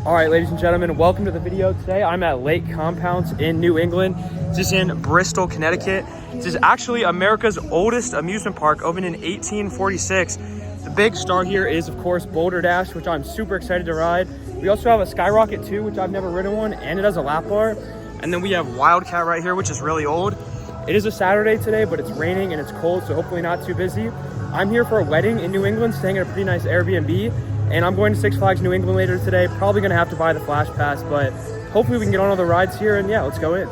All right, ladies and gentlemen, welcome to the video. Today I'm at Lake Compounce in New England. This is in Bristol, Connecticut. This is actually America's oldest amusement park, opened in 1846. The big star here is, of course, Boulder Dash, which I'm super excited to ride. We also have a Skyrocket too, which I've never ridden one, and it has a lap bar. And then we have Wildcat right here, which is really old. It is a Saturday today, but it's raining and it's cold, so hopefully not too busy. I'm here for a wedding in New England, staying at a pretty nice Airbnb. And I'm going to Six Flags New England later today. Probably gonna have to buy the Flash Pass, but hopefully we can get on all the rides here, and yeah, let's go in.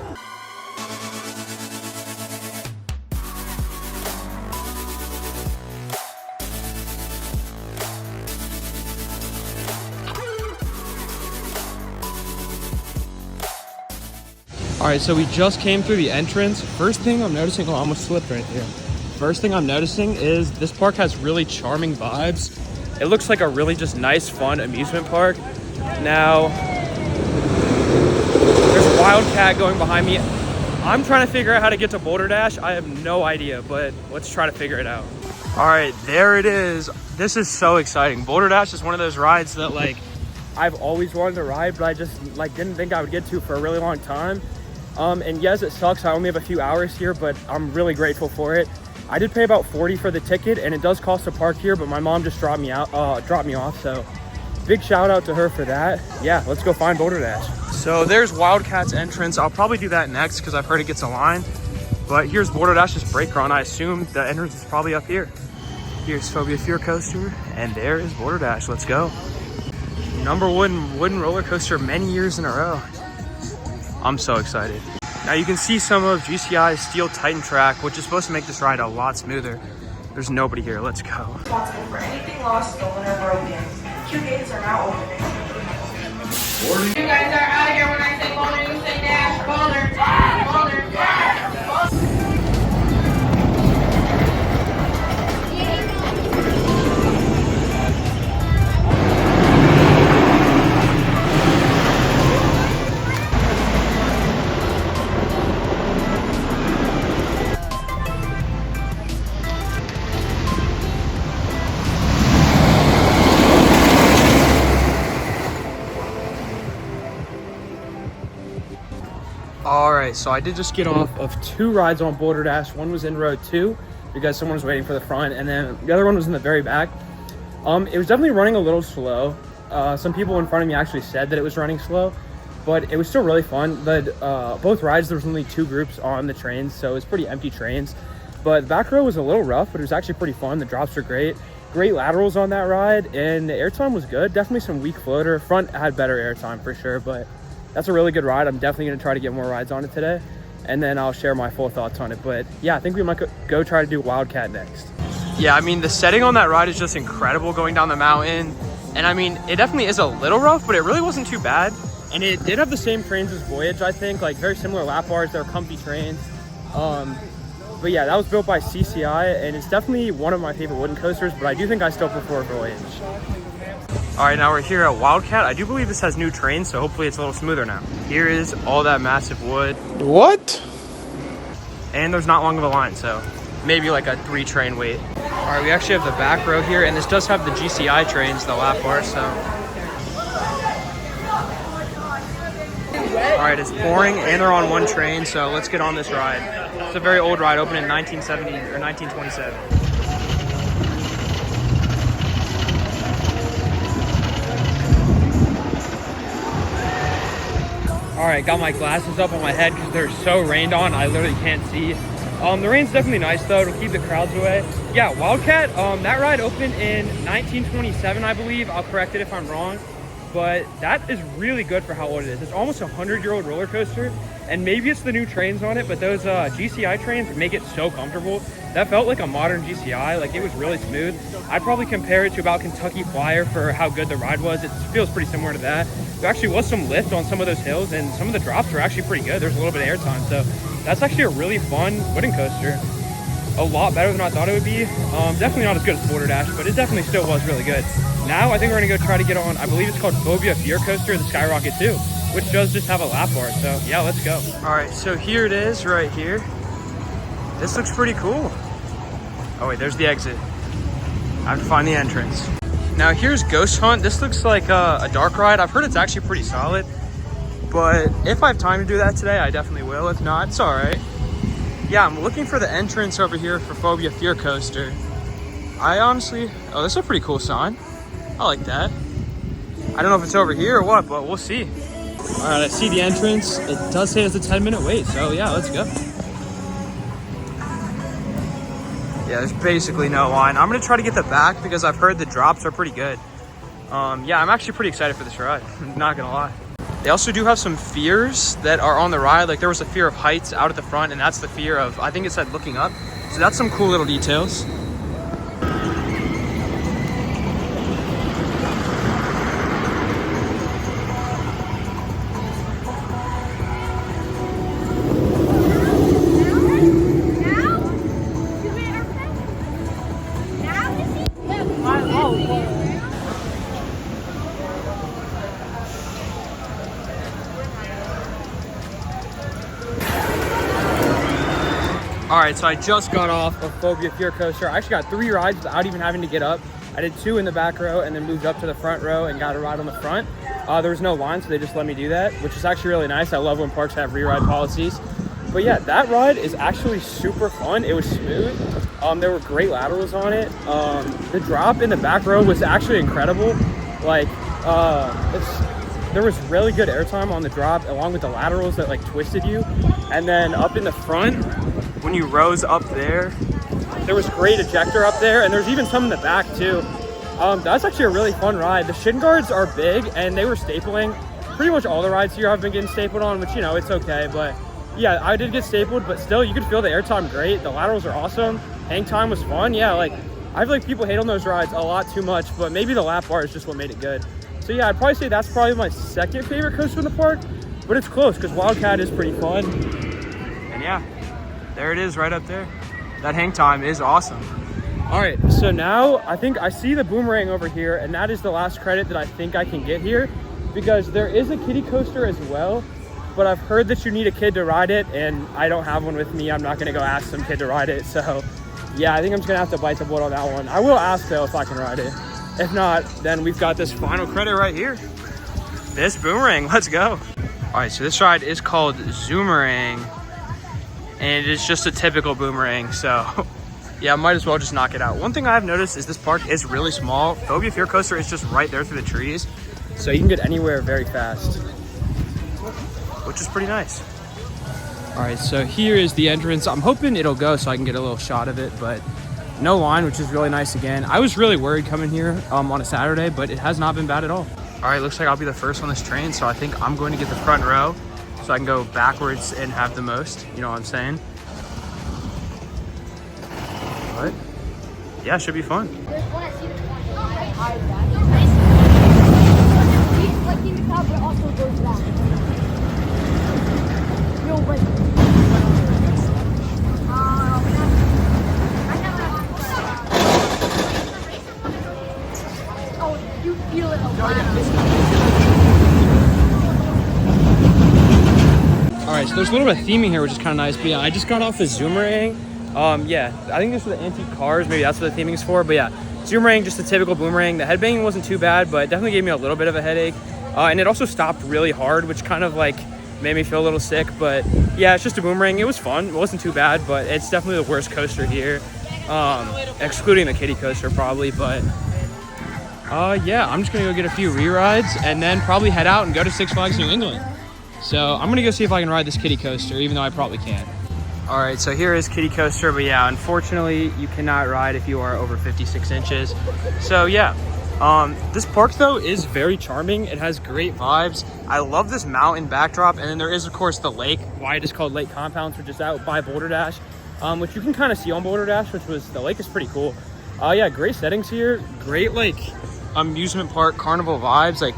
All right, so we just came through the entrance. First thing I'm noticing, oh, I almost slipped right there. First thing I'm noticing is this park has really charming vibes. It looks like a really just nice, fun amusement park. Now, there's Wildcat going behind me. I'm trying to figure out how to get to Boulder Dash. I have no idea, but let's try to figure it out. All right, there it is. This is so exciting. Boulder Dash is one of those rides that I've always wanted to ride, but I just didn't think I would get to for a really long time. And yes, it sucks. I only have a few hours here, but I'm really grateful for it. I did pay about $40 for the ticket, and it does cost to park here, but my mom just dropped me off, so big shout out to her for that. Yeah, let's go find Boulder Dash. So there's Wildcat's entrance. I'll probably do that next because I've heard it gets a line, but here's Boulder Dash's brake run. I assume the entrance is probably up here. Here's Phobia Fear Coaster, and there is Boulder Dash. Let's go. Number one wooden roller coaster many years in a row. I'm so excited. Now you can see some of GCI's Steel Titan track, which is supposed to make this ride a lot smoother. There's nobody here. Let's go. Responsible for anything lost, stolen, or broken. Queue gates are now opening. You guys are out of here when I say Boulder, you say Dash. Boulder. All right, so I did just get off of 2 rides on Boulder Dash. One was in row 2 because someone was waiting for the front, and then the other one was in the very back. It was definitely running a little slow. Some people in front of me actually said that it was running slow, but it was still really fun. Both rides, there was only 2 groups on the trains, so it was pretty empty trains. But the back row was a little rough, but it was actually pretty fun. The drops were great. Great laterals on that ride, and the airtime was good. Definitely some weak floater. Front had better airtime for sure, but that's a really good ride. I'm definitely gonna try to get more rides on it today, and then I'll share my full thoughts on it. But yeah, I think we might go try to do Wildcat next. Yeah, I mean, the setting on that ride is just incredible going down the mountain. And I mean, it definitely is a little rough, but it really wasn't too bad. And it did have the same trains as Voyage, I think, like very similar lap bars. They're comfy trains. But yeah, that was built by CCI, and it's definitely one of my favorite wooden coasters, but I do think I still prefer Voyage. All right, now we're here at Wildcat. I do believe this has new trains, so hopefully it's a little smoother now. Here is all that massive wood. What? And there's not long of a line, so maybe like a 3 train wait. All right, we actually have the back row here, and this does have the GCI trains, the lap bar, so. All right, it's pouring, and they're on 1 train, so let's get on this ride. It's a very old ride, opened in 1970 or 1927. All right, got my glasses up on my head because they're so rained on, I literally can't see. The rain's definitely nice though, to keep the crowds away. Yeah, Wildcat, that ride opened in 1927, I believe. I'll correct it if I'm wrong, but that is really good for how old it is. It's almost a 100-year-old roller coaster, and maybe it's the new trains on it, but those GCI trains make it so comfortable. That felt like a modern GCI, like it was really smooth. I'd probably compare it to about Kentucky Flyer for how good the ride was. It feels pretty similar to that. There actually was some lift on some of those hills, and some of the drops were actually pretty good. There's a little bit of airtime, so that's actually a really fun wooden coaster. A lot better than I thought it would be. Definitely not as good as Boulder Dash, but it definitely still was really good. Now I think we're gonna go try to get on, I believe it's called Phobia Fear Coaster, the Skyrocket too, which does just have a lap bar, so yeah, let's go. All right, so here it is right here. This looks pretty cool. Oh wait, there's the exit. I have to find the entrance. Now here's Ghost Hunt. This looks like a dark ride. I've heard it's actually pretty solid, but if I have time to do that today, I definitely will. If not, it's all right. Yeah, I'm looking for the entrance over here for Phobia Fear Coaster. I honestly, oh, this is a pretty cool sign. I like that. I don't know if it's over here or what, but we'll see. All right, I see the entrance. It does say it's a 10-minute wait, so yeah, let's go. Yeah, there's basically no line. I'm gonna try to get the back because I've heard the drops are pretty good. Yeah, I'm actually pretty excited for this ride. I'm not gonna lie. They also do have some fears that are on the ride. Like there was a fear of heights out at the front, and that's the fear of, I think it said looking up. So that's some cool little details. All right, so I just got off of Phobia Fear Coaster. I actually got 3 rides without even having to get up. I did 2 in the back row and then moved up to the front row and got a ride on the front. There was no line, so they just let me do that, which is actually really nice. I love when parks have re-ride policies. But yeah, that ride is actually super fun. It was smooth. There were great laterals on it. The drop in the back row was actually incredible. Like, there was really good airtime on the drop along with the laterals that like twisted you. And then up in the front, when you rose up there was great ejector up there, and there's even some in the back too. That's actually a really fun ride. The shin guards are big and they were stapling. Pretty much all the rides here I've been getting stapled on, which, you know, it's okay. But yeah, I did get stapled, but still you could feel the airtime great. The laterals are awesome. Hang time was fun. Yeah, like I feel like people hate on those rides a lot too much, but maybe the lap bar is just what made it good. So yeah, I'd probably say that's probably my second favorite coaster in the park, but it's close because Wildcat is pretty fun. And yeah, there it is right up there. That hang time is awesome. All right, so now I think I see the Boomerang over here, and that is the last credit that I think I can get here because there is a kiddie coaster as well, but I've heard that you need a kid to ride it, and I don't have one with me. I'm not gonna go ask some kid to ride it. So yeah, I think I'm just gonna have to bite the bullet on that one. I will ask though if I can ride it. If not, then we've got this final credit right here. This Boomerang, let's go. All right, so this ride is called Zoomerang, and it's just a typical Boomerang, so yeah, I might as well just knock it out. One thing I've noticed is this park is really small. Phobia Fear Coaster is just right there through the trees, so you can get anywhere very fast, which is pretty nice. All right, so here is the entrance. I'm hoping it'll go so I can get a little shot of it, but no line, which is really nice again. I was really worried coming here on a Saturday, but it has not been bad at all. All right, looks like I'll be the first on this train, so I think I'm going to get the front row so I can go backwards and have the most, you know what I'm saying? But yeah, should be fun. There's one at Cedar Point. It's like in the cloud, but it also goes back. No, but oh, you feel it a lot. All right, so there's a little bit of theming here, which is kind of nice. But yeah, I just got off the Zoomerang. Yeah, I think this was the antique cars. Maybe that's what the theming is for. But yeah, Zoomerang, just a typical Boomerang. The headbanging wasn't too bad, but it definitely gave me a little bit of a headache. And it also stopped really hard, which kind of like made me feel a little sick. But yeah, it's just a Boomerang. It was fun. It wasn't too bad, but it's definitely the worst coaster here, excluding the kiddie coaster probably. But yeah, I'm just gonna go get a few re-rides and then probably head out and go to Six Flags New England. So I'm gonna go see if I can ride this kiddie coaster, even though I probably can't. All right, so here is kiddie coaster, but yeah, unfortunately you cannot ride if you are over 56 inches. So yeah, this park though is very charming. It has great vibes. I love this mountain backdrop, and then there is of course the lake, why it is called Lake Compounce, which is out by Boulder Dash, which you can kind of see on Boulder Dash, the lake is pretty cool. Yeah, great settings here, great like amusement park carnival vibes. Like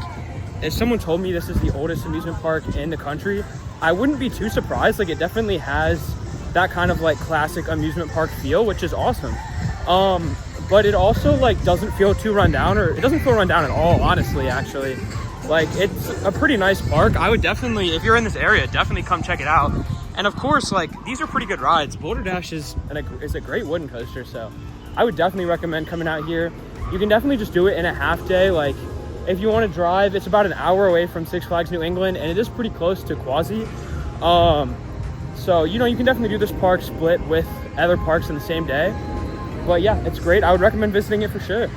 if someone told me this is the oldest amusement park in the country, I wouldn't be too surprised. Like it definitely has that kind of like classic amusement park feel, which is awesome. But it also like doesn't feel too run down, or it doesn't feel run down at all, honestly. Actually, like it's a pretty nice park. I would definitely, if you're in this area, definitely come check it out. And of course, like these are pretty good rides. Boulder Dash is a great wooden coaster, so I would definitely recommend coming out here. you can definitely just do it in a half day. Like if you want to drive, it's about an hour away from Six Flags New England, and it is pretty close to Quasi. So, you know, you can definitely do this park split with other parks in the same day. But yeah, it's great. I would recommend visiting it for sure.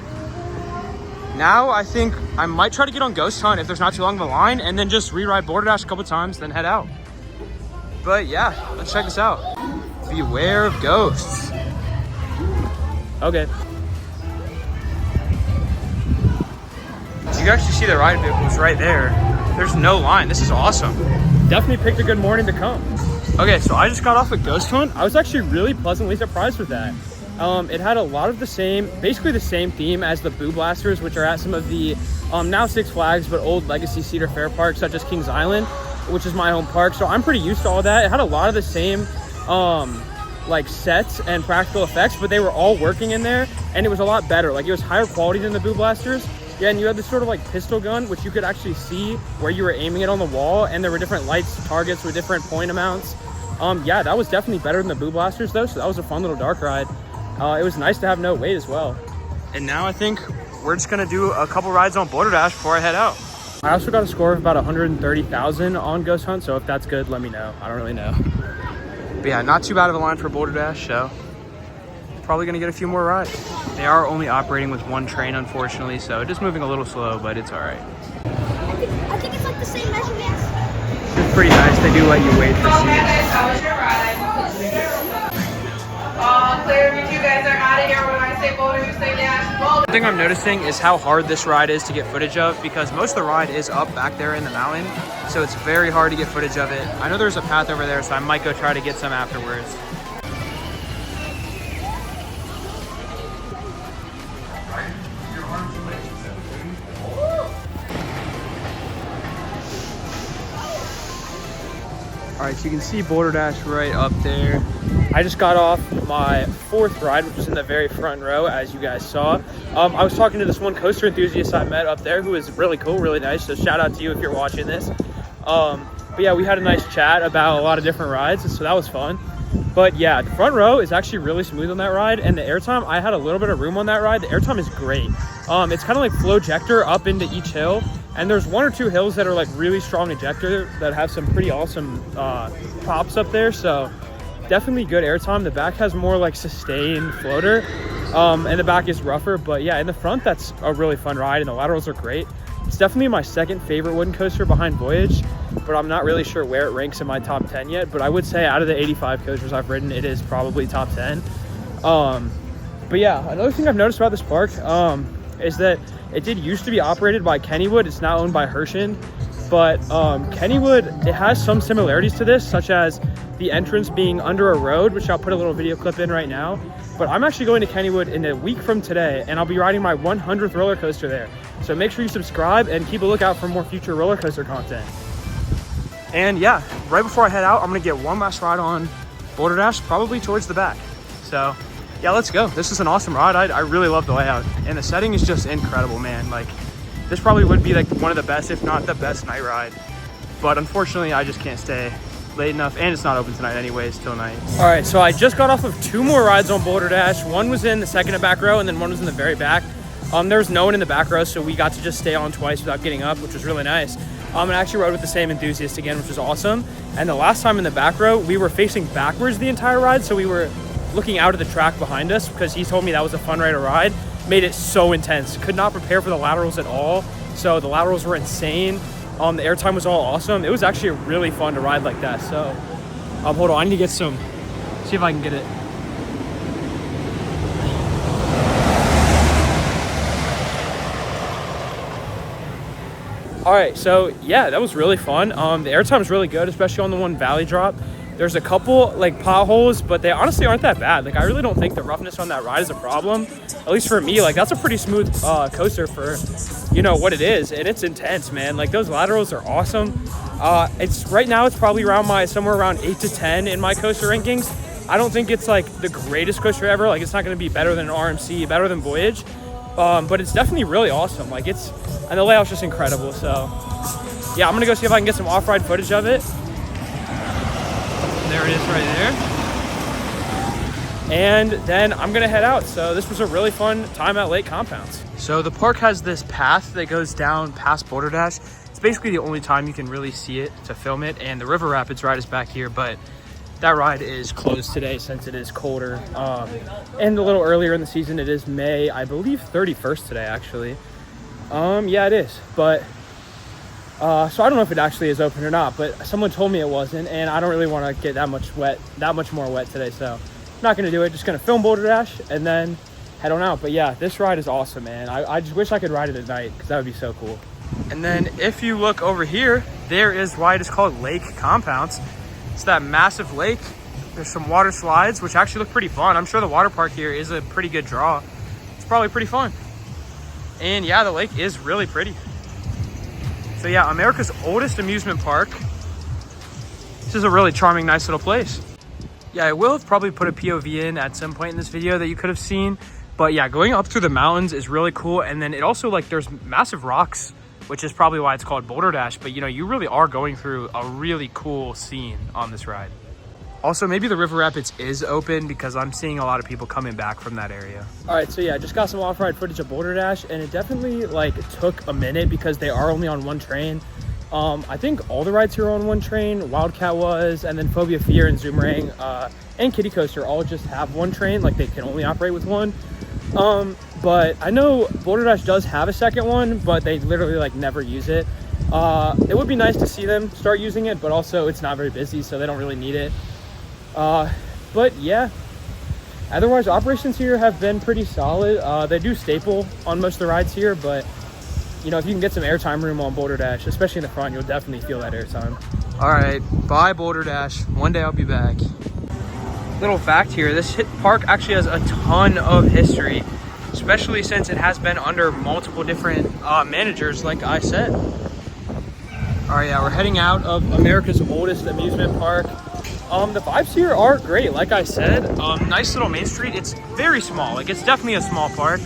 Now I think I might try to get on Ghost Hunt if there's not too long of a line, and then just re-ride Boulder Dash a couple times, then head out. But yeah, let's check this out. Beware of ghosts. Okay. You can actually see the ride vehicles right there. There's no line. This is awesome. Definitely picked a good morning to come. Okay, so I just got off a Ghost Hunt. I was actually really pleasantly surprised with that. It had a lot of the same, basically the same theme as the Boo Blasters, which are at some of the now Six Flags, but old legacy Cedar Fair parks, such as Kings Island, which is my home park. So I'm pretty used to all that. It had a lot of the same like sets and practical effects, but they were all working in there, and it was a lot better. Like it was higher quality than the Boo Blasters. Yeah, and you had this sort of like pistol gun, which you could actually see where you were aiming it on the wall, and there were different lights, targets with different point amounts. Yeah, that was definitely better than the Boo Blasters though, so that was a fun little dark ride. It was nice to have no wait as well. And now I think we're just gonna do a couple rides on Boulder Dash before I head out. I also got a score of about 130,000 on Ghost Hunt, so if that's good, let me know. I don't really know. But yeah, not too bad of a line for Boulder Dash, so probably gonna get a few more rides. They are only operating with one train, unfortunately, so it is moving a little slow, but it's all right. I think it's like the same measurements. It's pretty nice. They do let you wait for Okay, seats. guys, how was your ride? All clear. You guys are out of here. When I say Boulder, you say Dash. Boulder. The thing I'm noticing is how hard this ride is to get footage of, because most of the ride is up back there in the mountain, so it's very hard to get footage of it. I know there's a path over there, so I might go try to get some afterwards. All right, so you can see Boulder Dash right up there. I just got off my fourth ride, which was in the very front row, as you guys saw. I was talking to this one coaster enthusiast I met up there who is really cool, really nice, so shout out to you if you're watching this. But yeah, we had a nice chat about a lot of different rides, so that was fun. But yeah, the front row is actually really smooth on that ride, and the airtime, I had a little bit of room on that ride. The airtime is great. It's kind of like flow ejector up into each hill, and there's one or two hills that are like really strong ejector that have some pretty awesome pops up there, so definitely good airtime. The back has more like sustained floater, and the back is rougher, but yeah, in the front, that's a really fun ride, and the laterals are great. It's definitely my second favorite wooden coaster behind Voyage, but I'm not really sure where it ranks in my top 10 yet, but I would say out of the 85 coasters I've ridden, it is probably top 10. But yeah, another thing I've noticed about this park is that it did used to be operated by Kennywood. It's now owned by Herschend, but Kennywood, it has some similarities to this, such as the entrance being under a road, which I'll put a little video clip in right now. But I'm actually going to Kennywood in a week from today, and I'll be riding my 100th roller coaster there. So make sure you subscribe and keep a lookout for more future roller coaster content. And yeah, right before I head out, I'm gonna get one last ride on Boulder Dash, probably towards the back. So yeah, let's go. This is an awesome ride. I really love the layout, and the setting is just incredible, man. Like, this probably would be like one of the best, if not the best night ride. But unfortunately, I just can't stay late enough, and it's not open tonight anyways till night. All right, so I just got off of two more rides on Boulder Dash. One was in the second to back row, and then one was in the very back. There was no one in the back row, so we got to just stay on twice without getting up, which was really nice. And I actually rode with the same enthusiast again, which was awesome. And the last time in the back row, we were facing backwards the entire ride, so we were looking out at the track behind us, because he told me that was a fun ride to ride. Made it so intense. Could not prepare for the laterals at all, so the laterals were insane. The airtime was all awesome. It was actually really fun to ride like that. So hold on, I need to get some, see if I can get it. All right, so yeah, that was really fun. The airtime is really good, especially on the one valley drop. There's a couple like potholes, but they honestly aren't that bad. Like, I really don't think the roughness on that ride is a problem, at least for me. Like, that's a pretty smooth coaster for, you know, what it is, and it's intense, man. Like, those laterals are awesome. It's right now, it's probably around somewhere around 8 to 10 in my coaster rankings. I don't think it's like the greatest coaster ever. Like, it's not going to be better than an RMC, better than Voyage, but it's definitely really awesome. Like, and the layout's just incredible. So yeah, I'm gonna go see if I can get some off-ride footage of it. There it is right there. and then I'm gonna head out. So this was a really fun time at Lake Compounce. So the park has this path that goes down past Boulder Dash. It's basically the only time you can really see it to film it, and the River Rapids ride is back here, but that ride is closed today since it is colder. And a little earlier in the season, it is May, I believe 31st today, actually. Yeah, it is, but so I don't know if it actually is open or not, but someone told me it wasn't, and I don't really want to get that much more wet today, so I'm not gonna do it. Just gonna film Boulder Dash and then head on out. But yeah, this ride is awesome, man. I just wish I could ride it at night because that would be so cool. And then if you look over here, there is why it is called Lake Compounce. It's that massive lake. There's some water slides, which actually look pretty fun. I'm sure the water park here is a pretty good draw. It's probably pretty fun. And yeah, the lake is really pretty. So yeah, America's oldest amusement park. This is a really charming, nice little place. Yeah, I will have probably put a POV in at some point in this video that you could have seen. But yeah, going up through the mountains is really cool. And then it also, like, there's massive rocks, which is probably why it's called Boulder Dash. But you know, you really are going through a really cool scene on this ride. Also, maybe the River Rapids is open because I'm seeing a lot of people coming back from that area. All right, so yeah, I just got some off-ride footage of Boulder Dash, and it definitely like took a minute because they are only on one train. I think all the rides here are on one train. Wildcat was, and then Phobia, Fear, and Zoomerang, and Kiddie Coaster all just have one train. Like, they can only operate with one. But I know Boulder Dash does have a second one, but they literally like never use it. It would be nice to see them start using it, but also it's not very busy, so they don't really need it. But yeah, otherwise operations here have been pretty solid. They do staple on most of the rides here, but you know, if you can get some airtime room on Boulder Dash, especially in the front, you'll definitely feel that airtime. All right, bye Boulder Dash. One day I'll be back. Little fact here, this park actually has a ton of history, especially since it has been under multiple different managers, like I said. All right, yeah, we're heading out of America's oldest amusement park. The vibes here are great, like I said. Nice little main street. It's very small, like it's definitely a small park,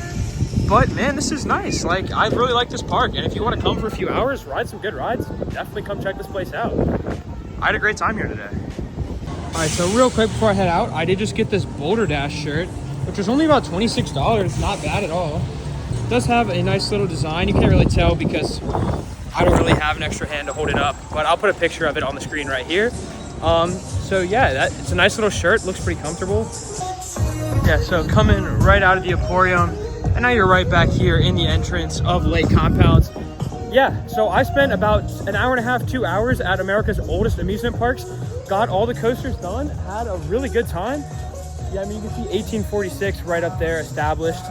but man, this is nice. Like, I really like this park, and if you want to come for a few hours, ride some good rides, definitely come check this place out. I had a great time here today. All right, so real quick before I head out, I did just get this Boulder Dash shirt, which was only about $26. Not bad at all. It does have a nice little design. You can't really tell because I don't really have an extra hand to hold it up, but I'll put a picture of it on the screen right here. So yeah, it's a nice little shirt. Looks pretty comfortable. Yeah, so coming right out of the Emporium, and now you're right back here in the entrance of Lake Compounce. Yeah, so I spent about an hour and a half, 2 hours at America's oldest amusement parks. Got all the coasters done, had a really good time. Yeah, I mean, you can see 1846 right up there established.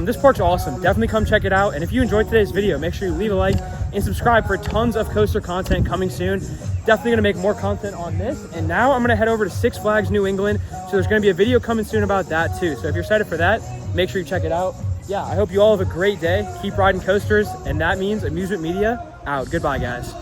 This park's awesome. Definitely come check it out. And if you enjoyed today's video, make sure you leave a like and subscribe for tons of coaster content coming soon. Definitely gonna make more content on this. And now I'm gonna head over to Six Flags New England. So there's gonna be a video coming soon about that too. So if you're excited for that, make sure you check it out. Yeah, I hope you all have a great day. Keep riding coasters. And that means Amusement Media out. Goodbye, guys.